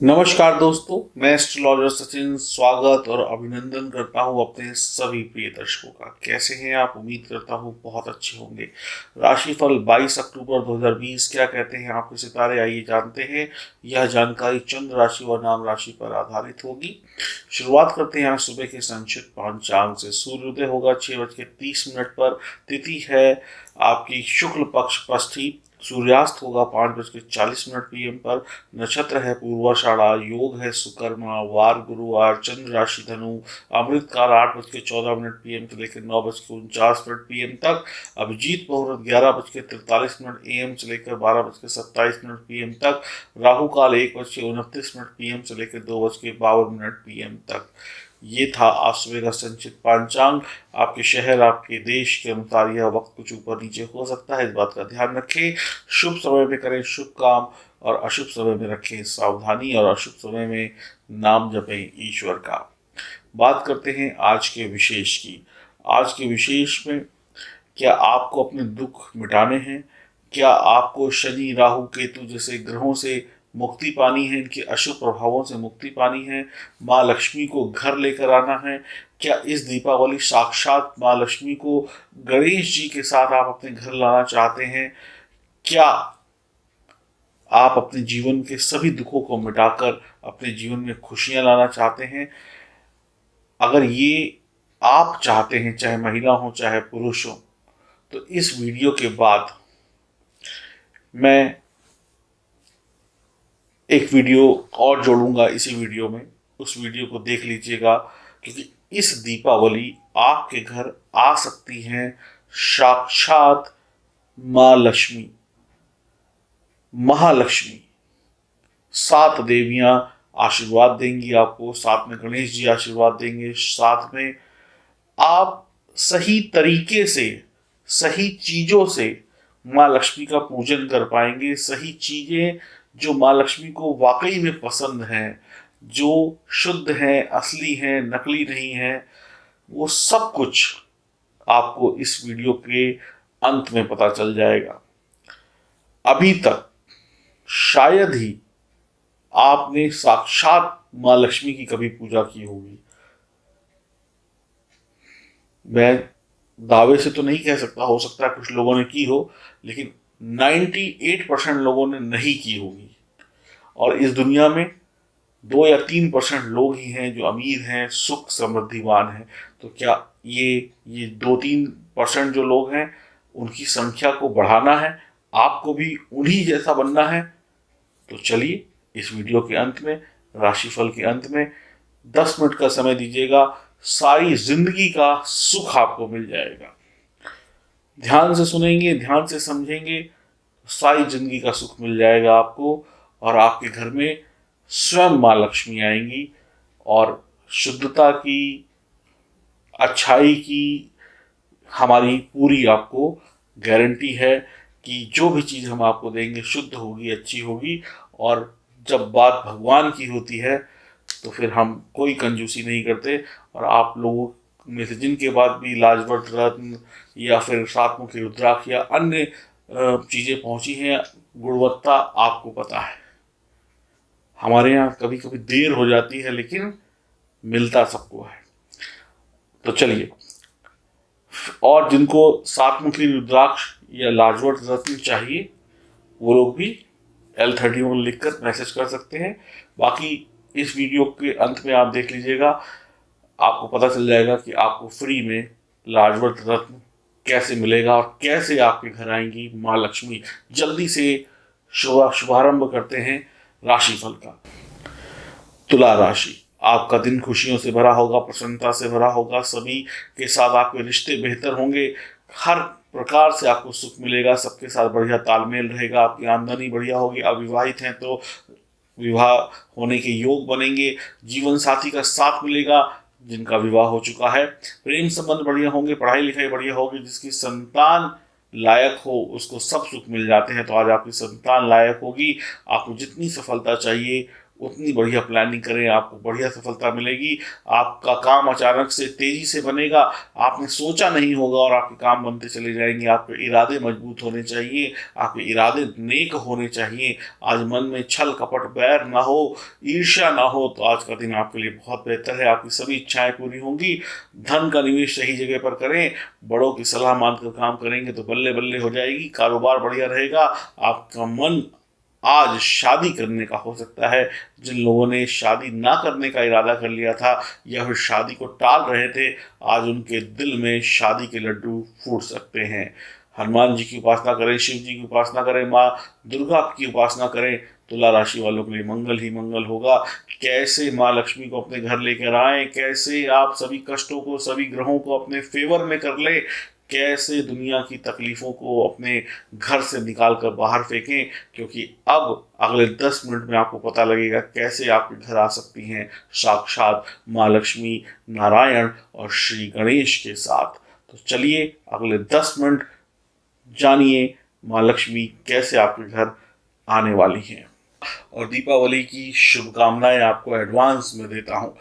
नमस्कार दोस्तों, मैं एस्ट्रोलॉजर सचिन स्वागत और अभिनंदन करता हूं अपने सभी प्रिय दर्शकों का। कैसे हैं आप? उम्मीद करता हूं बहुत अच्छे होंगे। राशिफल 22 अक्टूबर 2020 क्या कहते हैं आपके सितारे, आइए जानते हैं। यह जानकारी चंद्र राशि और नाम राशि पर आधारित होगी। शुरुआत करते हैं आज सुबह के संक्षिप्त पंचांग से। सूर्योदय होगा 6:30 पर। तिथि है आपकी शुक्ल पक्ष षष्ठी। सूर्यास्त होगा 5:40 PM पर। नक्षत्र है पूर्वाषाढ़ा। योग है सुकर्मा। वार गुरुवार। चंद्र राशि धनु। अमृत काल 8:14 PM से लेकर 9:49 PM तक। अभिजीत मुहूर्त 11:43 AM से लेकर 12:27 PM तक। राहु काल 1:29 PM से लेकर 2:52 PM तक। ये था आज सुबह का संक्षिप्त पांचांग। आपके शहर, आपके देश के अनुसार यह वक्त कुछ ऊपर नीचे हो सकता है, इस बात का ध्यान रखें। शुभ समय में करें शुभ काम और अशुभ समय में रखें सावधानी, और अशुभ समय में नाम जपें ईश्वर का। बात करते हैं आज के विशेष की। आज के विशेष में क्या आपको अपने दुख मिटाने हैं? क्या आपको शनि राहु केतु जैसे ग्रहों से मुक्ति पानी है, इनके अशुभ प्रभावों से मुक्ति पानी है? माँ लक्ष्मी को घर लेकर आना है? क्या इस दीपावली साक्षात माँ लक्ष्मी को गणेश जी के साथ आप अपने घर लाना चाहते हैं? क्या आप अपने जीवन के सभी दुखों को मिटाकर अपने जीवन में खुशियां लाना चाहते हैं? अगर ये आप चाहते हैं, चाहे महिला हो चाहे पुरुष हो, तो इस वीडियो के बाद मैं एक वीडियो और जोड़ूंगा इसी वीडियो में। उस वीडियो को देख लीजिएगा, क्योंकि इस दीपावली आपके घर आ सकती हैं साक्षात माँ लक्ष्मी, महालक्ष्मी। 7 देवियां आशीर्वाद देंगी आपको, साथ में गणेश जी आशीर्वाद देंगे, साथ में आप सही तरीके से, सही चीजों से माँ लक्ष्मी का पूजन कर पाएंगे। सही चीजें जो माँ लक्ष्मी को वाकई में पसंद हैं, जो शुद्ध हैं, असली हैं, नकली नहीं हैं, वो सब कुछ आपको इस वीडियो के अंत में पता चल जाएगा। अभी तक शायद ही आपने साक्षात माँ लक्ष्मी की कभी पूजा की होगी। मैं दावे से तो नहीं कह सकता, हो सकता है कुछ लोगों ने की हो, लेकिन 98% लोगों ने नहीं की होगी। और इस दुनिया में 2 या 3% लोग ही हैं जो अमीर हैं, सुख समृद्धिवान हैं। तो क्या ये 2-3% जो लोग हैं, उनकी संख्या को बढ़ाना है, आपको भी उन्हीं जैसा बनना है? तो चलिए इस वीडियो के अंत में, राशिफल के अंत में 10 मिनट का समय दीजिएगा, सारी जिंदगी का सुख आपको मिल जाएगा। ध्यान से सुनेंगे, ध्यान से समझेंगे, सारी जिंदगी का सुख मिल जाएगा आपको। और आपके घर में स्वयं माँ लक्ष्मी आएंगी और शुद्धता की, अच्छाई की हमारी पूरी आपको गारंटी है कि जो भी चीज़ हम आपको देंगे शुद्ध होगी, अच्छी होगी। और जब बात भगवान की होती है तो फिर हम कोई कंजूसी नहीं करते। और आप लोगों में से जिनके बाद भी लाजवंत रत्न या फिर सातमुखी रुद्राक्ष या अन्य चीज़ें पहुंची हैं, गुणवत्ता आपको पता है। हमारे यहाँ कभी कभी देर हो जाती है, लेकिन मिलता सबको है। तो चलिए, और जिनको सातमुखी रुद्राक्ष या लाजवंत रत्न चाहिए, वो लोग भी L31 लिखकर मैसेज कर सकते हैं। बाकी इस वीडियो के अंत में आप देख लीजिएगा, आपको पता चल जाएगा कि आपको फ्री में लाजवंत रत्न कैसे मिलेगा और कैसे आपके घर आएंगी माँ लक्ष्मी। जल्दी से शुभारंभ करते हैं राशिफल का। तुला राशि, आपका दिन खुशियों से भरा होगा, प्रसन्नता से भरा होगा, सभी के साथ आपके रिश्ते बेहतर होंगे, हर प्रकार से आपको सुख मिलेगा, सबके साथ बढ़िया तालमेल रहेगा, आपकी आमदनी बढ़िया होगी। अविवाहित हैं तो विवाह होने के योग बनेंगे, जीवन साथी का साथ मिलेगा जिनका विवाह हो चुका है, प्रेम संबंध बढ़िया होंगे, पढ़ाई लिखाई बढ़िया होगी, जिसकी संतान लायक हो उसको सब सुख मिल जाते हैं। तो आज आपकी संतान लायक होगी, आपको जितनी सफलता चाहिए उतनी बढ़िया प्लानिंग करें, आपको बढ़िया सफलता मिलेगी। आपका काम अचानक से तेजी से बनेगा, आपने सोचा नहीं होगा और आपके काम बनते चले जाएंगे। आपके इरादे मजबूत होने चाहिए, आपके इरादे नेक होने चाहिए। आज मन में छल कपट बैर ना हो, ईर्ष्या ना हो, तो आज का दिन आपके लिए बहुत बेहतर है। आपकी सभी इच्छाएं पूरी होंगी। धन का निवेश सही जगह पर करें, बड़ों की सलाह मानकर काम करेंगे तो बल्ले बल्ले हो जाएगी, कारोबार बढ़िया रहेगा। आपका मन आज शादी करने का हो सकता है। जिन लोगों ने शादी ना करने का इरादा कर लिया था या फिर शादी को टाल रहे थे, आज उनके दिल में शादी के लड्डू फूट सकते हैं। हनुमान जी की उपासना करें, शिव जी की उपासना करें, माँ दुर्गा की उपासना करें। तुला राशि वालों के लिए मंगल ही मंगल होगा। कैसे माँ लक्ष्मी को अपने घर लेकर आए, कैसे आप सभी कष्टों को, सभी ग्रहों को अपने फेवर में कर ले, कैसे दुनिया की तकलीफों को अपने घर से निकाल कर बाहर फेंकें, क्योंकि अब अगले 10 मिनट में आपको पता लगेगा कैसे आपके घर आ सकती हैं साक्षात माँ लक्ष्मी, नारायण और श्री गणेश के साथ। तो चलिए अगले 10 मिनट जानिए माँ लक्ष्मी कैसे आपके घर आने वाली हैं। और दीपावली की शुभकामनाएं आपको एडवांस में देता हूँ।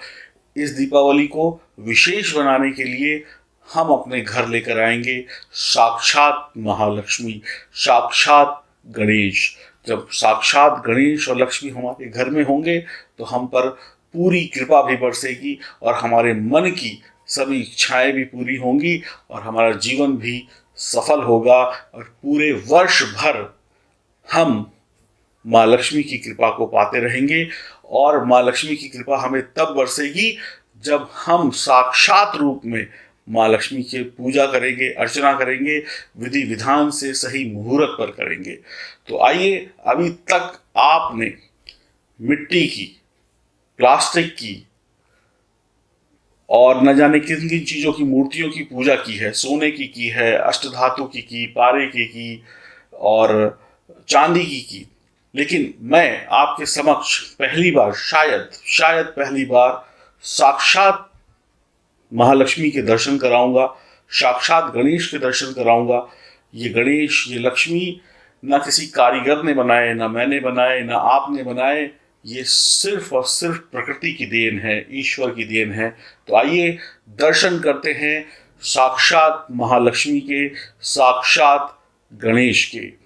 इस दीपावली को विशेष बनाने के लिए हम अपने घर लेकर आएंगे साक्षात महालक्ष्मी, साक्षात गणेश। जब साक्षात गणेश और लक्ष्मी हमारे घर में होंगे तो हम पर पूरी कृपा भी बरसेगी और हमारे मन की सभी इच्छाएं भी पूरी होंगी और हमारा जीवन भी सफल होगा। और पूरे वर्ष भर हम माँ लक्ष्मी की कृपा को पाते रहेंगे। और माँ लक्ष्मी की कृपा हमें तब बरसेगी जब हम साक्षात रूप में माँ लक्ष्मी की पूजा करेंगे, अर्चना करेंगे, विधि विधान से सही मुहूर्त पर करेंगे। तो आइए, अभी तक आपने मिट्टी की, प्लास्टिक की और न जाने किन किन चीज़ों की मूर्तियों की पूजा की है। सोने की है, अष्टधातु की, पारे की और चांदी की। लेकिन मैं आपके समक्ष पहली बार, शायद पहली बार साक्षात महालक्ष्मी के दर्शन कराऊंगा, साक्षात गणेश के दर्शन कराऊंगा। ये गणेश, ये लक्ष्मी ना किसी कारीगर ने बनाए, ना मैंने बनाए, ना आपने बनाए। ये सिर्फ और सिर्फ प्रकृति की देन है, ईश्वर की देन है। तो आइए दर्शन करते हैं साक्षात महालक्ष्मी के, साक्षात गणेश के।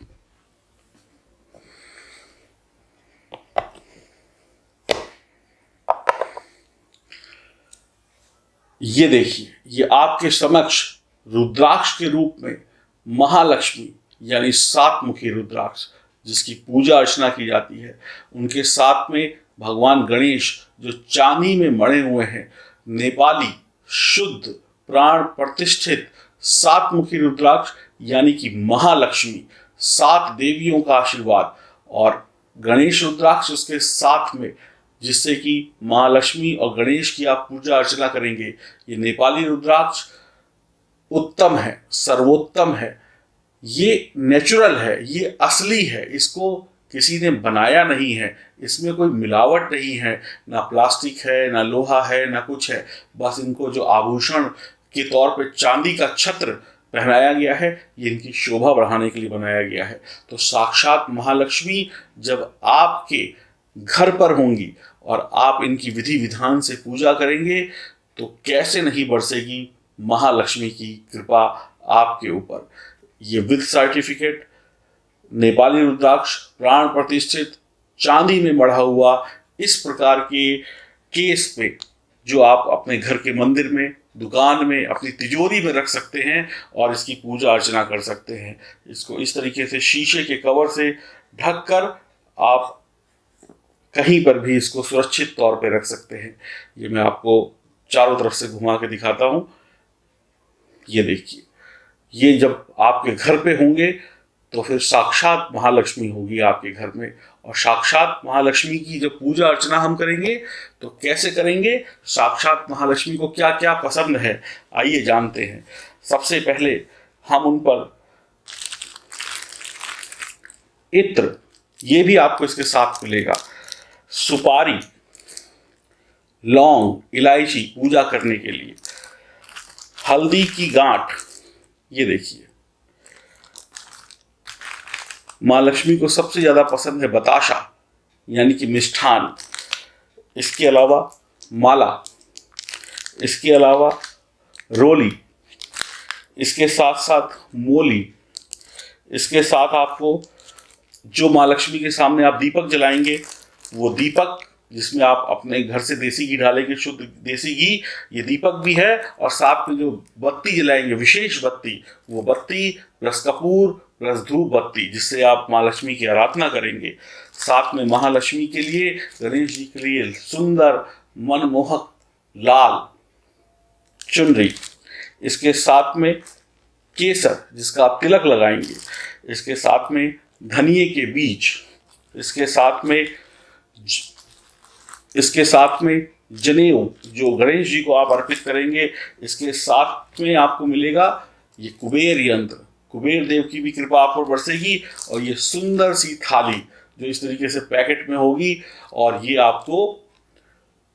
ये देखिए, ये आपके समक्ष रुद्राक्ष के रूप में महालक्ष्मी यानी 7 मुखी रुद्राक्ष, जिसकी पूजा अर्चना की जाती है। उनके साथ में भगवान गणेश जो चांदी में मढ़े हुए हैं, नेपाली शुद्ध प्राण प्रतिष्ठित 7 मुखी रुद्राक्ष यानी कि महालक्ष्मी, 7 देवियों का आशीर्वाद। और गणेश रुद्राक्ष उसके साथ में, जिससे कि माँ लक्ष्मी और गणेश की आप पूजा अर्चना करेंगे। ये नेपाली रुद्राक्ष उत्तम है, सर्वोत्तम है, ये नेचुरल है, ये असली है, इसको किसी ने बनाया नहीं है, इसमें कोई मिलावट नहीं है, ना प्लास्टिक है, ना लोहा है, ना कुछ है। बस इनको जो आभूषण के तौर पे चांदी का छत्र पहनाया गया है, ये इनकी शोभा बढ़ाने के लिए बनाया गया है। तो साक्षात महालक्ष्मी जब आपके घर पर होंगी और आप इनकी विधि विधान से पूजा करेंगे तो कैसे नहीं बरसेगी महालक्ष्मी की कृपा आपके ऊपर। ये विद सर्टिफिकेट नेपाली रुद्राक्ष, प्राण प्रतिष्ठित, चांदी में मढ़ा हुआ, इस प्रकार के केस पे जो आप अपने घर के मंदिर में, दुकान में, अपनी तिजोरी में रख सकते हैं और इसकी पूजा अर्चना कर सकते हैं। इसको इस तरीके से शीशे के कवर से ढक कर आप कहीं पर भी इसको सुरक्षित तौर पे रख सकते हैं। ये मैं आपको चारों तरफ से घुमा के दिखाता हूँ। ये देखिए, ये जब आपके घर पे होंगे तो फिर साक्षात महालक्ष्मी होगी आपके घर में। और साक्षात महालक्ष्मी की जब पूजा अर्चना हम करेंगे तो कैसे करेंगे, साक्षात महालक्ष्मी को क्या क्या पसंद है, आइए जानते हैं। सबसे पहले हम उन पर इत्र, ये भी आपको इसके साथ मिलेगा, सुपारी, लौंग, इलायची पूजा करने के लिए, हल्दी की गांठ, ये देखिए। माँ लक्ष्मी को सबसे ज्यादा पसंद है बताशा यानी कि मिष्ठान, इसके अलावा माला, इसके अलावा रोली, इसके साथ साथ मोली, इसके साथ आपको जो माँ लक्ष्मी के सामने आप दीपक जलाएंगे वो दीपक जिसमें आप अपने घर से देसी घी डालेंगे, शुद्ध देसी घी, ये दीपक भी है। और साथ में जो बत्ती जलाएंगे, विशेष बत्ती, वो बत्ती प्लस कपूर प्लस धूप बत्ती, जिससे आप माँ लक्ष्मी की आराधना करेंगे। साथ में महालक्ष्मी के लिए, गणेश जी के लिए सुंदर मनमोहक लाल चुनरी, इसके साथ में केसर जिसका आप तिलक लगाएंगे, इसके साथ में धनिये के बीज, इसके साथ में जनेऊ जो गणेश जी को आप अर्पित करेंगे। इसके साथ में आपको मिलेगा ये कुबेर यंत्र, कुबेर देव की भी कृपा आप पर बरसेगी। और ये सुंदर सी थाली जो इस तरीके से पैकेट में होगी, और ये आपको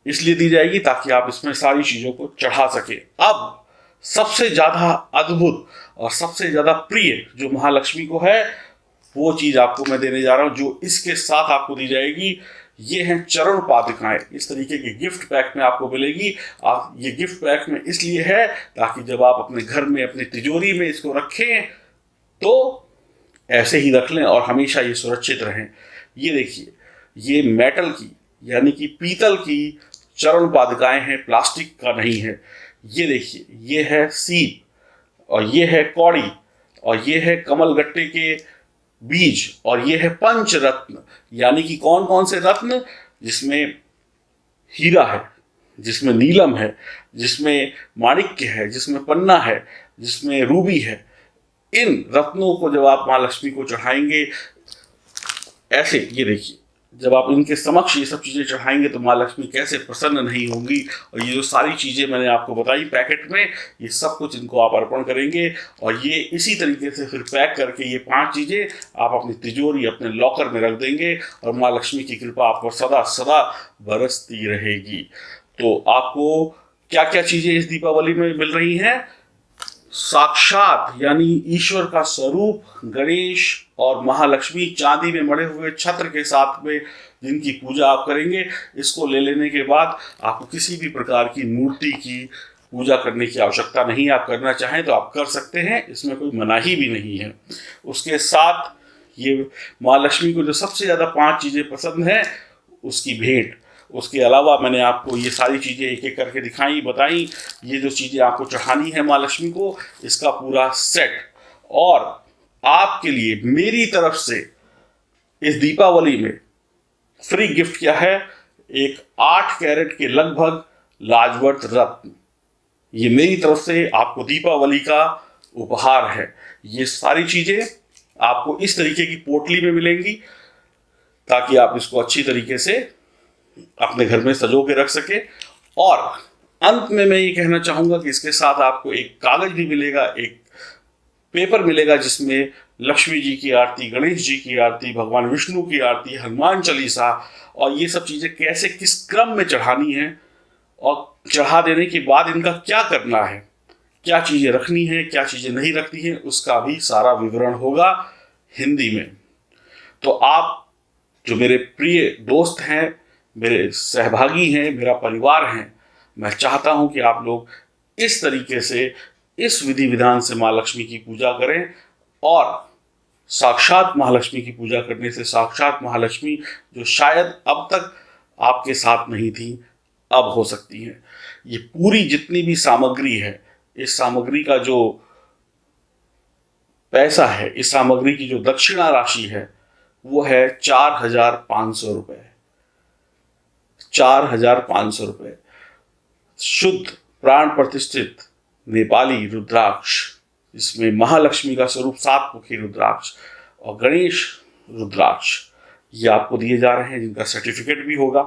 इसलिए दी जाएगी ताकि आप इसमें सारी चीज़ों को चढ़ा सके। अब सबसे ज़्यादा अद्भुत और सबसे ज़्यादा प्रिय जो महालक्ष्मी को है, वो चीज़ आपको मैं देने जा रहा हूँ, जो इसके साथ आपको दी जाएगी। ये हैं चरण पादुकाएं, इस तरीके के गिफ्ट पैक में आपको मिलेगी। आप ये गिफ्ट पैक में इसलिए है ताकि जब आप अपने घर में अपनी तिजोरी में इसको रखें तो ऐसे ही रख लें और हमेशा ये सुरक्षित रहें। ये देखिए, ये मेटल की यानी कि पीतल की चरण पादुकाएं हैं, प्लास्टिक का नहीं है। ये देखिए, ये है सीप, और ये है कौड़ी, और ये है कमल गट्टे के बीज, और ये है पंच रत्न। यानी कि कौन कौन से रत्न? जिसमें हीरा है, जिसमें नीलम है, जिसमें माणिक्य है, जिसमें पन्ना है, जिसमें रूबी है। इन रत्नों को जब आप माँ लक्ष्मी को चढ़ाएंगे ऐसे, ये देखिए, जब आप इनके समक्ष ये सब चीज़ें चढ़ाएंगे तो माँ लक्ष्मी कैसे प्रसन्न नहीं होंगी। और ये जो सारी चीज़ें मैंने आपको बताई पैकेट में, ये सब कुछ इनको आप अर्पण करेंगे। और ये इसी तरीके से फिर पैक करके ये 5 चीज़ें आप अपनी तिजोरी, अपने लॉकर में रख देंगे, और माँ लक्ष्मी की कृपा आप पर सदा सदा बरसती रहेगी। तो आपको क्या क्या चीज़ें इस दीपावली में मिल रही हैं? साक्षात यानी ईश्वर का स्वरूप गणेश और महालक्ष्मी चांदी में मढ़े हुए छत्र के साथ में, जिनकी पूजा आप करेंगे। इसको ले लेने के बाद आपको किसी भी प्रकार की मूर्ति की पूजा करने की आवश्यकता नहीं। आप करना चाहें तो आप कर सकते हैं, इसमें कोई मनाही भी नहीं है। उसके साथ ये माँ लक्ष्मी को जो सबसे ज़्यादा 5 चीज़ें पसंद हैं, उसकी भेंट। उसके अलावा मैंने आपको ये सारी चीज़ें एक एक करके दिखाई, बताई। ये जो चीज़ें आपको चढ़ानी है माँ लक्ष्मी को, इसका पूरा सेट। और आपके लिए मेरी तरफ से इस दीपावली में फ्री गिफ्ट क्या है? एक 8 कैरेट के लगभग लाजवंत रत्न। ये मेरी तरफ से आपको दीपावली का उपहार है। ये सारी चीज़ें आपको इस तरीके की पोटली में मिलेंगी ताकि आप इसको अच्छी तरीके से अपने घर में सजो के रख सके। और अंत में मैं ये कहना चाहूँगा कि इसके साथ आपको एक कागज भी मिलेगा, एक पेपर मिलेगा, जिसमें लक्ष्मी जी की आरती, गणेश जी की आरती, भगवान विष्णु की आरती, हनुमान चालीसा, और ये सब चीज़ें कैसे किस क्रम में चढ़ानी है, और चढ़ा देने के बाद इनका क्या करना है, क्या चीज़ें रखनी है, क्या चीज़ें नहीं रखनी है, उसका भी सारा विवरण होगा हिंदी में। तो आप जो मेरे प्रिय दोस्त हैं, मेरे सहभागी हैं, मेरा परिवार हैं, मैं चाहता हूं कि आप लोग इस तरीके से, इस विधि विधान से माँ लक्ष्मी की पूजा करें। और साक्षात महालक्ष्मी की पूजा करने से साक्षात महालक्ष्मी, जो शायद अब तक आपके साथ नहीं थी, अब हो सकती हैं। ये पूरी जितनी भी सामग्री है, इस सामग्री का जो पैसा है, इस सामग्री की जो दक्षिणा राशि है, वो है 4,500 रुपये। 4,500 रुपये शुद्ध प्राण प्रतिष्ठित नेपाली रुद्राक्ष, इसमें महालक्ष्मी का स्वरूप 7 मुखी रुद्राक्ष और गणेश रुद्राक्ष, ये आपको दिए जा रहे हैं, जिनका सर्टिफिकेट भी होगा।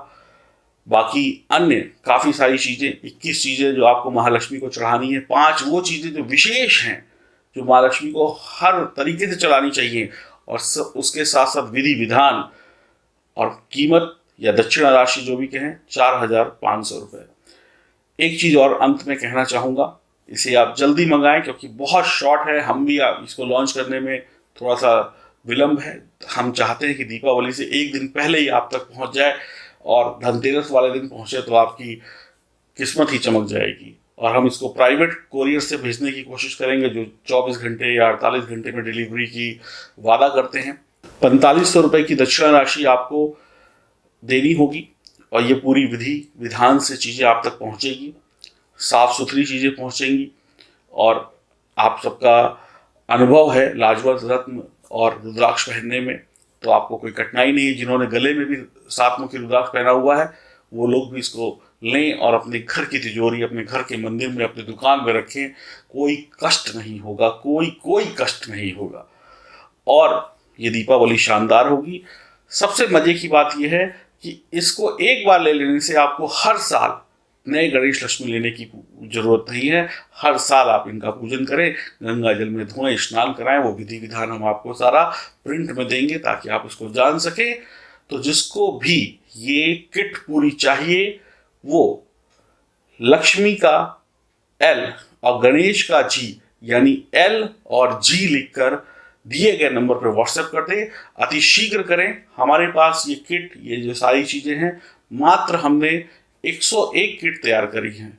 बाकी अन्य काफ़ी सारी चीज़ें, 21 चीज़ें जो आपको महालक्ष्मी को चढ़ानी है। 5 वो चीज़ें जो विशेष हैं, जो महालक्ष्मी को हर तरीके से चढ़ानी चाहिए, और उसके साथ साथ विधि विधान और कीमत या दक्षिणा राशि जो भी कहें, 4,500 रुपये। एक चीज़ और अंत में कहना चाहूँगा, इसे आप जल्दी मंगाएं क्योंकि बहुत शॉर्ट है। हम भी इसको लॉन्च करने में थोड़ा सा विलम्ब है। हम चाहते हैं कि दीपावली से एक दिन पहले ही आप तक पहुँच जाए। और धनतेरस वाले दिन पहुंचे तो आपकी किस्मत ही चमक जाएगी। और हम इसको प्राइवेट कोरियर से भेजने की कोशिश करेंगे जो 24 घंटे या 48 घंटे में डिलीवरी की वादा करते हैं। 4500 रुपये की दक्षिणा राशि आपको देनी होगी और ये पूरी विधि विधान से चीज़ें आप तक पहुंचेगी, साफ सुथरी चीज़ें पहुंचेंगी। और आप सबका अनुभव है लाजवंत रत्न और रुद्राक्ष पहनने में, तो आपको कोई कठिनाई नहीं है। जिन्होंने गले में भी 7 मुखी रुद्राक्ष पहना हुआ है वो लोग भी इसको लें और अपने घर की तिजोरी, अपने घर के मंदिर में, अपनी दुकान में रखें। कोई कष्ट नहीं होगा, कोई कष्ट नहीं होगा और ये दीपावली शानदार होगी। सबसे मजे की बात यह है कि इसको एक बार ले लेने से आपको हर साल नए गणेश लक्ष्मी लेने की जरूरत नहीं है। हर साल आप इनका पूजन करें, गंगा जल में धोएं, स्नान कराएं। वो विधि विधान हम आपको सारा प्रिंट में देंगे ताकि आप इसको जान सकें। तो जिसको भी ये किट पूरी चाहिए वो लक्ष्मी का L और गणेश का G यानी L और G लिखकर दिए गए नंबर पर व्हाट्सएप कर दें। अति शीघ्र करें। हमारे पास ये किट, ये जो सारी चीजें हैं, मात्र हमने 101 किट तैयार करी हैं।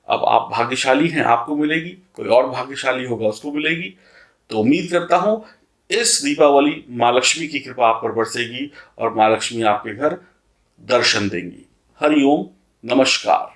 अब आप भाग्यशाली हैं, आपको मिलेगी, कोई और भाग्यशाली होगा उसको मिलेगी। तो उम्मीद करता हूं इस दीपावली माँ लक्ष्मी की कृपा आप पर बरसेगी और माँ लक्ष्मी आपके घर दर्शन देंगी। हरिओम, नमस्कार।